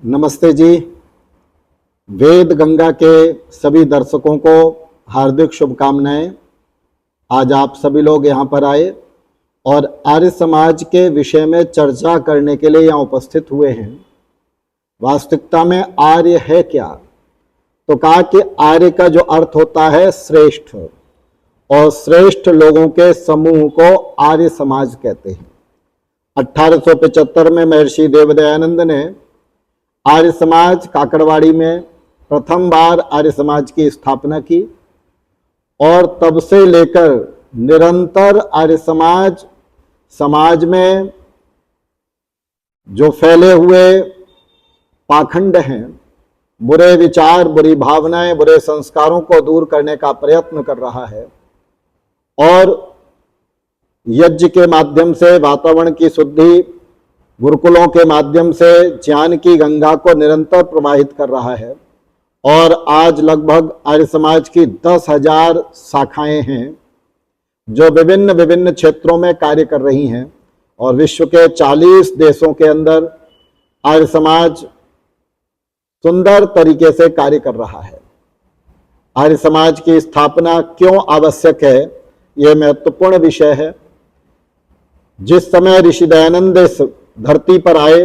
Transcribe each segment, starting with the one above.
नमस्ते जी। वेद गंगा के सभी दर्शकों को हार्दिक शुभकामनाएं। आज आप सभी लोग यहाँ पर आए और आर्य समाज के विषय में चर्चा करने के लिए यहाँ उपस्थित हुए हैं। वास्तविकता में आर्य है क्या? तो कहा कि आर्य का जो अर्थ होता है श्रेष्ठ, और श्रेष्ठ लोगों के समूह को आर्य समाज कहते हैं। 1875 में महर्षि देवदयानंद ने आर्य समाज काकड़वाड़ी में प्रथम बार आर्य समाज की स्थापना की और तब से लेकर निरंतर आर्य समाज में जो फैले हुए पाखंड हैं, बुरे विचार, बुरी भावनाएं, बुरे संस्कारों को दूर करने का प्रयत्न कर रहा है और यज्ञ के माध्यम से वातावरण की शुद्धि, गुरुकुलों के माध्यम से ज्ञान की गंगा को निरंतर प्रवाहित कर रहा है। और आज लगभग आर्य समाज की 10,000 शाखाएं हैं जो विभिन्न विभिन्न क्षेत्रों में कार्य कर रही हैं और विश्व के 40 देशों के अंदर आर्य समाज सुंदर तरीके से कार्य कर रहा है। आर्य समाज की स्थापना क्यों आवश्यक है, यह महत्वपूर्ण विषय है। जिस समय ऋषि दयानंद इस धरती पर आए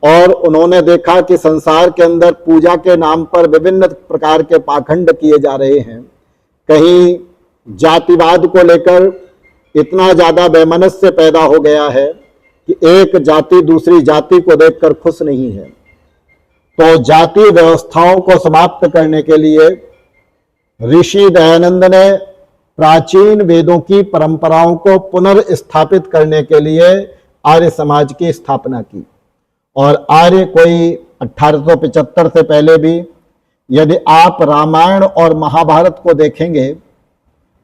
और उन्होंने देखा कि संसार के अंदर पूजा के नाम पर विभिन्न प्रकार के पाखंड किए जा रहे हैं, कहीं जातिवाद को लेकर इतना ज्यादा वैमनस्य पैदा हो गया है कि एक जाति दूसरी जाति को देखकर खुश नहीं है। तो जाति व्यवस्थाओं को समाप्त करने के लिए ऋषि दयानंद ने प्राचीन वेदों की परंपराओं को पुनर्स्थापित करने के लिए आर्य समाज की स्थापना की। और आर्य कोई 1875 से पहले भी, यदि आप रामायण और महाभारत को देखेंगे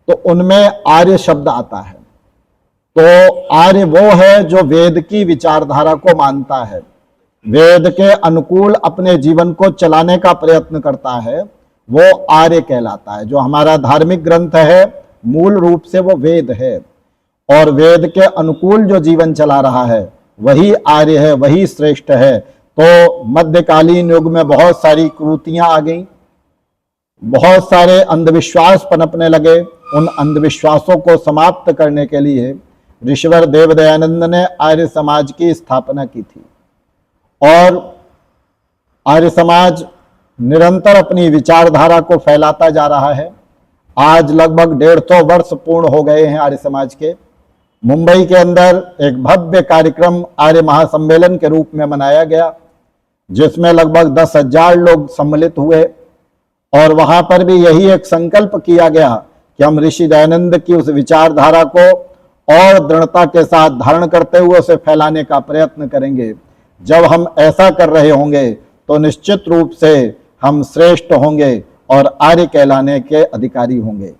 तो उनमें आर्य शब्द आता है। तो आर्य वो है जो वेद की विचारधारा को मानता है, वेद के अनुकूल अपने जीवन को चलाने का प्रयत्न करता है, वो आर्य कहलाता है। जो हमारा धार्मिक ग्रंथ है मूल रूप से वो वेद है और वेद के अनुकूल जो जीवन चला रहा है वही आर्य है, वही श्रेष्ठ है। तो मध्यकालीन युग में बहुत सारी कुरीतियां आ गई, बहुत सारे अंधविश्वास पनपने लगे। उन अंधविश्वासों को समाप्त करने के लिए ऋषिवर देवदयानंद ने आर्य समाज की स्थापना की थी और आर्य समाज निरंतर अपनी विचारधारा को फैलाता जा रहा है। आज लगभग 150 वर्ष पूर्ण हो गए हैं आर्य समाज के। मुंबई के अंदर एक भव्य कार्यक्रम आर्य महासम्मेलन के रूप में मनाया गया, जिसमें लगभग 10,000 लोग सम्मिलित हुए और वहां पर भी यही एक संकल्प किया गया कि हम ऋषि दयानंद की उस विचारधारा को और दृढ़ता के साथ धारण करते हुए उसे फैलाने का प्रयत्न करेंगे। जब हम ऐसा कर रहे होंगे तो निश्चित रूप से हम श्रेष्ठ होंगे और आर्य कहलाने के अधिकारी होंगे।